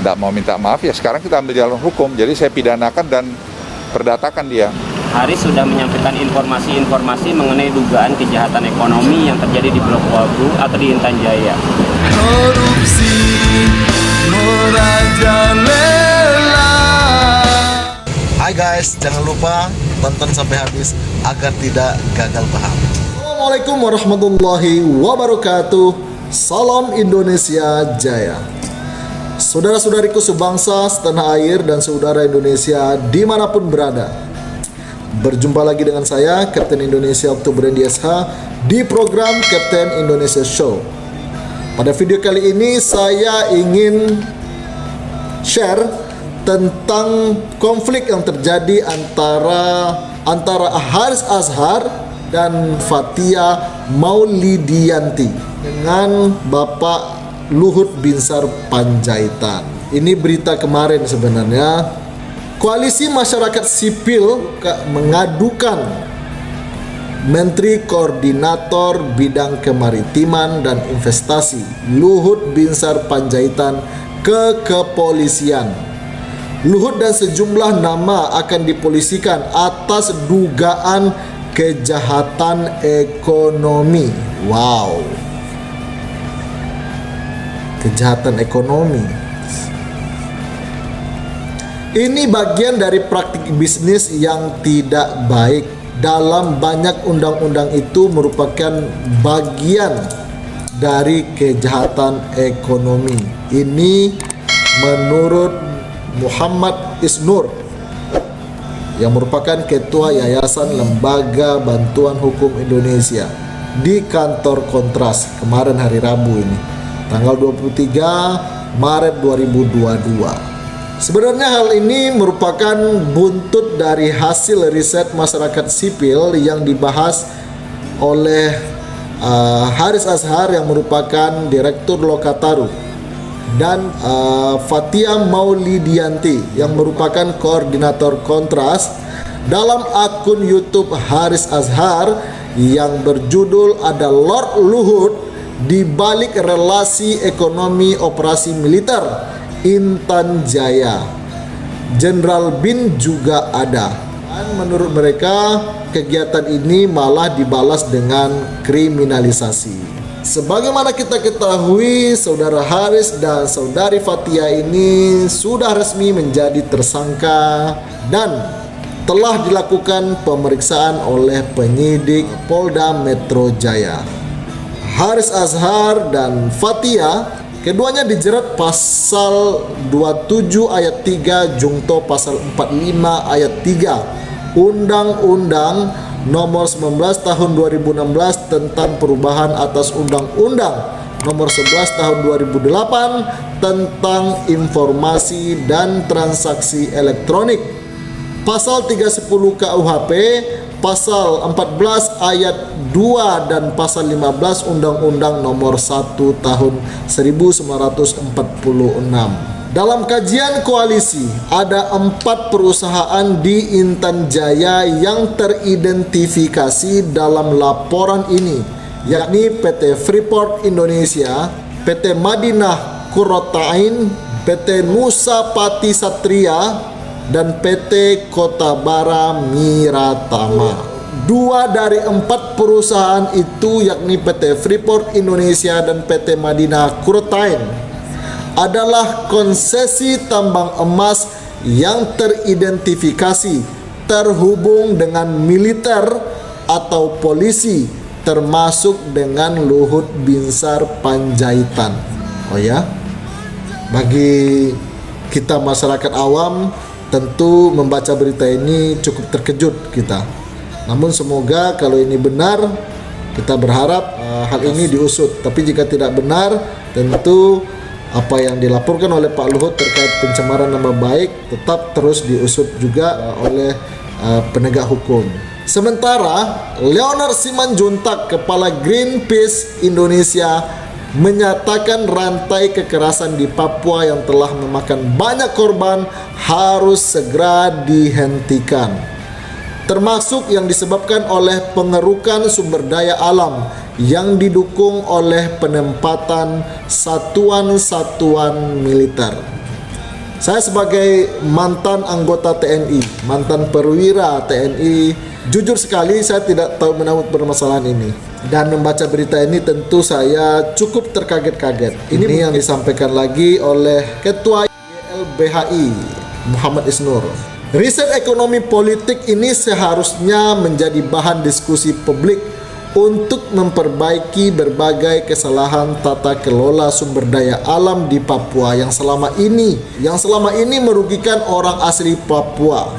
tidak mau minta maaf, ya sekarang kita ambil jalan hukum. Jadi saya pidanakan dan perdatakan dia. Haris sudah menyampaikan informasi-informasi mengenai dugaan kejahatan ekonomi yang terjadi di Blok Wagu atau di Intan Jaya. Korupsi merajalela. Hai guys, jangan lupa tonton sampai habis agar tidak gagal paham. Assalamualaikum warahmatullahi wabarakatuh. Salam Indonesia Jaya. Saudara-saudariku sebangsa, setanah air, dan saudara Indonesia dimanapun berada, berjumpa lagi dengan saya, Kapten Indonesia Oktober SH, di program Kapten Indonesia Show. Pada video kali ini saya ingin share tentang konflik yang terjadi antara Haris Azhar dan Fathia Maulidiyanti dengan Bapak Luhut Binsar Panjaitan. Ini berita kemarin sebenarnya. Koalisi masyarakat sipil mengadukan Menteri Koordinator Bidang Kemaritiman dan Investasi Luhut Binsar Panjaitan ke kepolisian. Luhut dan sejumlah nama akan dipolisikan atas dugaan kejahatan ekonomi. Wow. Kejahatan ekonomi. Ini bagian dari praktik bisnis yang tidak baik. Dalam banyak undang-undang itu merupakan bagian dari kejahatan ekonomi. Ini menurut Muhammad Isnur yang merupakan Ketua Yayasan Lembaga Bantuan Hukum Indonesia di kantor Kontras kemarin hari Rabu ini, tanggal 23 Maret 2022. Sebenarnya hal ini merupakan buntut dari hasil riset masyarakat sipil yang dibahas oleh Haris Azhar yang merupakan Direktur Lokataru dan Fathia Maulidiyanti yang merupakan Koordinator Kontras dalam akun YouTube Haris Azhar yang berjudul "Ada Lord Luhut di balik relasi ekonomi operasi militer Intan Jaya. Jenderal Bin juga ada." Dan menurut mereka, kegiatan ini malah dibalas dengan kriminalisasi. Sebagaimana kita ketahui, Saudara Haris dan Saudari Fathia ini sudah resmi menjadi tersangka dan telah dilakukan pemeriksaan oleh penyidik Polda Metro Jaya. Haris Azhar dan Fathia keduanya dijerat pasal 27 ayat 3 jungto pasal 45 ayat 3 Undang-Undang Nomor 19 Tahun 2016 tentang perubahan atas Undang-Undang Nomor 11 Tahun 2008 tentang informasi dan transaksi elektronik, pasal 310 KUHP, pasal 14 ayat 2 dan pasal 15 Undang-Undang Nomor 1 Tahun 1946. Dalam kajian koalisi, ada 4 perusahaan di Intan Jaya yang teridentifikasi dalam laporan ini, yakni PT Freeport Indonesia, PT Madinah Kurotain, PT Nusa Pati Satria, dan PT Kota Bara Miratama. 2 dari 4 perusahaan itu, yakni PT Freeport Indonesia dan PT Madinah Kurotain, adalah konsesi tambang emas yang teridentifikasi terhubung dengan militer atau polisi, termasuk dengan Luhut Binsar Panjaitan. Oh ya, bagi kita masyarakat awam tentu membaca berita ini cukup terkejut kita. Namun semoga kalau ini benar, kita berharap hal ini diusut. Tapi jika tidak benar, tentu apa yang dilaporkan oleh Pak Luhut terkait pencemaran nama baik tetap terus diusut juga oleh penegak hukum. Sementara Leonard Simanjuntak, Kepala Greenpeace Indonesia, menyatakan rantai kekerasan di Papua yang telah memakan banyak korban harus segera dihentikan, termasuk yang disebabkan oleh pengerukan sumber daya alam yang didukung oleh penempatan satuan-satuan militer. Saya sebagai mantan anggota TNI, mantan perwira TNI, jujur sekali saya tidak tahu menanggut permasalahan ini. Dan membaca berita ini tentu saya cukup terkaget-kaget. Ini yang disampaikan lagi oleh Ketua YLBHI Muhammad Isnur. Riset ekonomi politik ini seharusnya menjadi bahan diskusi publik untuk memperbaiki berbagai kesalahan tata kelola sumber daya alam di Papua yang selama ini merugikan orang asli Papua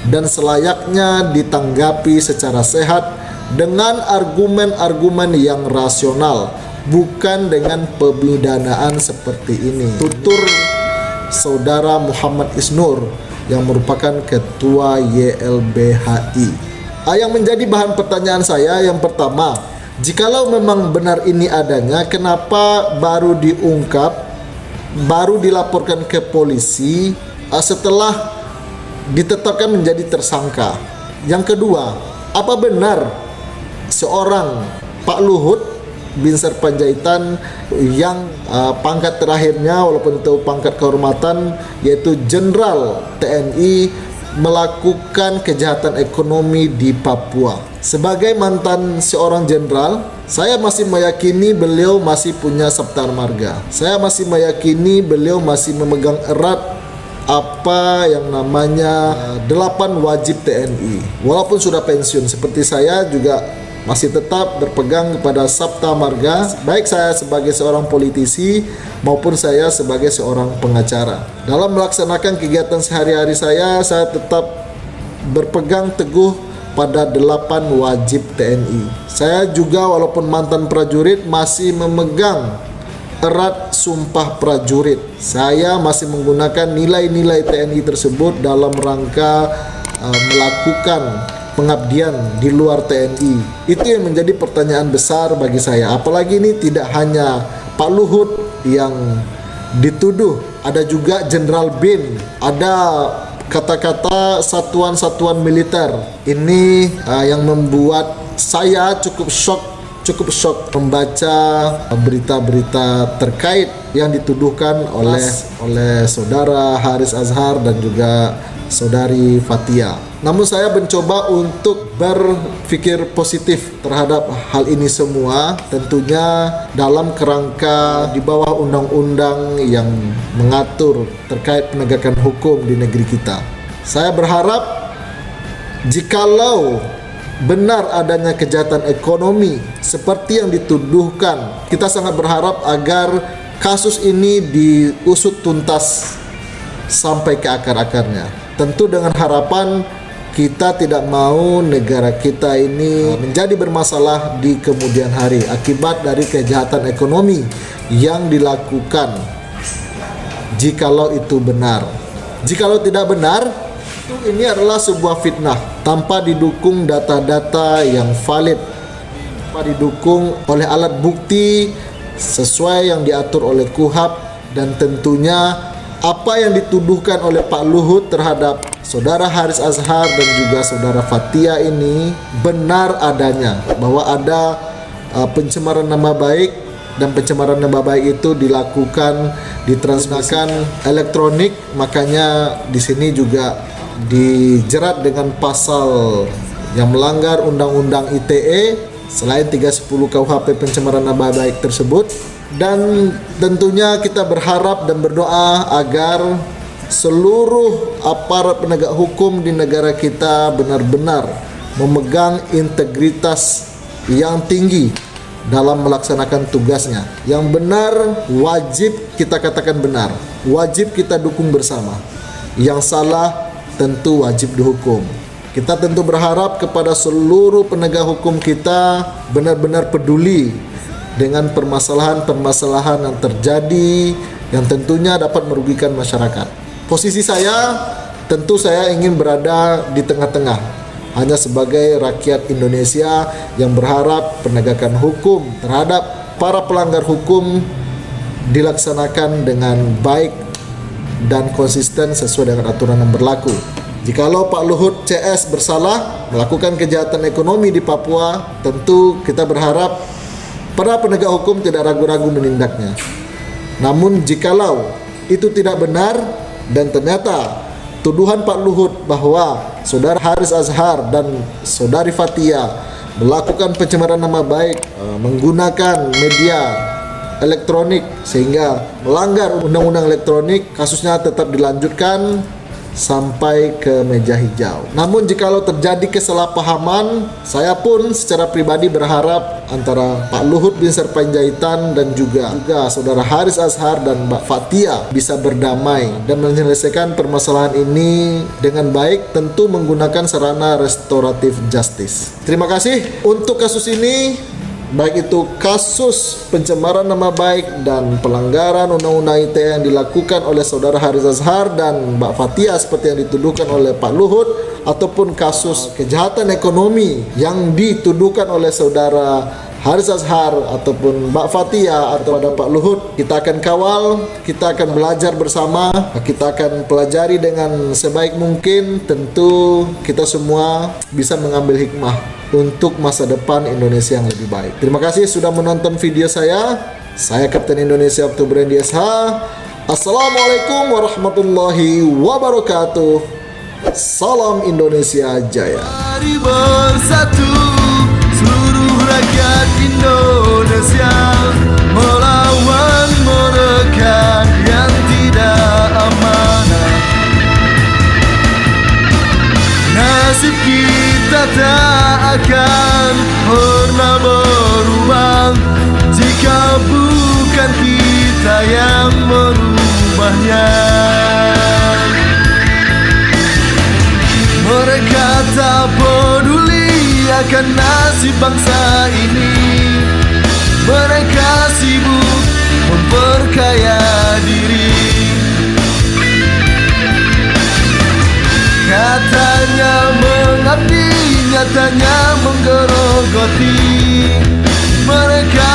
dan selayaknya ditanggapi secara sehat dengan argumen-argumen yang rasional, bukan dengan pemidanaan seperti ini. Tutur Saudara Muhammad Isnur yang merupakan Ketua YLBHI. Yang menjadi bahan pertanyaan saya yang pertama, jikalau memang benar ini adanya, kenapa baru diungkap, baru dilaporkan ke polisi setelah ditetapkan menjadi tersangka? Yang kedua, apa benar seorang Pak Luhut Bin Sarpanjaitan yang pangkat terakhirnya walaupun itu pangkat kehormatan yaitu Jenderal TNI melakukan kejahatan ekonomi di Papua? Sebagai mantan seorang jenderal, saya masih meyakini beliau masih punya sabta marga. Saya masih meyakini beliau masih memegang erat apa yang namanya 8 wajib TNI. Walaupun sudah pensiun, seperti saya juga masih tetap berpegang kepada sabta marga, baik saya sebagai seorang politisi maupun saya sebagai seorang pengacara. Dalam melaksanakan kegiatan sehari-hari saya tetap berpegang teguh pada 8 wajib TNI. Saya juga walaupun mantan prajurit masih memegang erat sumpah prajurit. Saya masih menggunakan nilai-nilai TNI tersebut dalam rangka melakukan pengabdian di luar TNI. Itu yang menjadi pertanyaan besar bagi saya. Apalagi ini tidak hanya Pak Luhut yang dituduh, ada juga Jenderal Bin, ada kata-kata satuan-satuan militer. Ini yang membuat saya cukup shock membaca berita-berita terkait yang dituduhkan oleh saudara Haris Azhar dan juga saudari Fathia. Namun saya mencoba untuk berpikir positif terhadap hal ini semua, tentunya dalam kerangka di bawah undang-undang yang mengatur terkait penegakan hukum di negeri kita. Saya berharap jikalau benar adanya kejahatan ekonomi seperti yang dituduhkan, kita sangat berharap agar kasus ini diusut tuntas sampai ke akar-akarnya. Tentu dengan harapan kita tidak mau negara kita ini menjadi bermasalah di kemudian hari akibat dari kejahatan ekonomi yang dilakukan. Jikalau itu benar, jikalau tidak benar, ini adalah sebuah fitnah tanpa didukung data-data yang valid, tanpa didukung oleh alat bukti sesuai yang diatur oleh KUHAP, dan tentunya apa yang dituduhkan oleh Pak Luhut terhadap saudara Haris Azhar dan juga saudara Fathia ini benar adanya, bahwa ada pencemaran nama baik, dan pencemaran nama baik itu dilakukan ditransmisikan elektronik. Makanya di sini juga dijerat dengan pasal yang melanggar Undang-Undang ITE selain 310 KUHP pencemaran nama baik tersebut. Dan tentunya kita berharap dan berdoa agar seluruh aparat penegak hukum di negara kita benar-benar memegang integritas yang tinggi dalam melaksanakan tugasnya. Yang benar wajib kita katakan benar, wajib kita dukung bersama. Yang salah tentu wajib dihukum. Kita tentu berharap kepada seluruh penegak hukum kita benar-benar peduli dengan permasalahan-permasalahan yang terjadi yang tentunya dapat merugikan masyarakat. Posisi saya, tentu saya ingin berada di tengah-tengah, hanya sebagai rakyat Indonesia yang berharap penegakan hukum terhadap para pelanggar hukum dilaksanakan dengan baik dan konsisten sesuai dengan aturan yang berlaku. Jikalau Pak Luhut CS bersalah melakukan kejahatan ekonomi di Papua, tentu kita berharap para penegak hukum tidak ragu-ragu menindaknya. Namun jikalau itu tidak benar, Dan ternyata tuduhan Pak Luhut bahwa Saudara Haris Azhar dan Saudari Fathia melakukan pencemaran nama baik menggunakan media elektronik sehingga melanggar undang-undang elektronik, kasusnya tetap dilanjutkan sampai ke meja hijau. Namun jikalau terjadi kesalahpahaman, saya pun secara pribadi berharap antara Pak Luhut bin Sarpanjaitan dan juga Saudara Haris Azhar dan Mbak Fathia bisa berdamai dan menyelesaikan permasalahan ini dengan baik, tentu menggunakan sarana restoratif justice. Terima kasih untuk kasus ini, baik itu kasus pencemaran nama baik dan pelanggaran undang-undang ITE yang dilakukan oleh Saudara Haris Azhar dan Mbak Fathia seperti yang dituduhkan oleh Pak Luhut, ataupun kasus kejahatan ekonomi yang dituduhkan oleh Saudara Haris Azhar ataupun Mbak Fathia atau ada Pak Luhut. Kita akan kawal, kita akan belajar bersama, kita akan pelajari dengan sebaik mungkin. Tentu kita semua bisa mengambil hikmah untuk masa depan Indonesia yang lebih baik. Terima kasih sudah menonton video saya. Saya Kapten Indonesia Oktober NDSH. Assalamualaikum warahmatullahi wabarakatuh. Salam Indonesia Jaya. Mari bersatu seluruh rakyat Indonesia melawan mereka yang tidak amanah. Nasib kita tak akan pernah berubah jika bukan kita yang merubahnya. Mereka tak peduli akan nasib bangsa ini. Mereka sibuk memperkaya diri. Katanya mengabdi, nyatanya menggerogoti. Mereka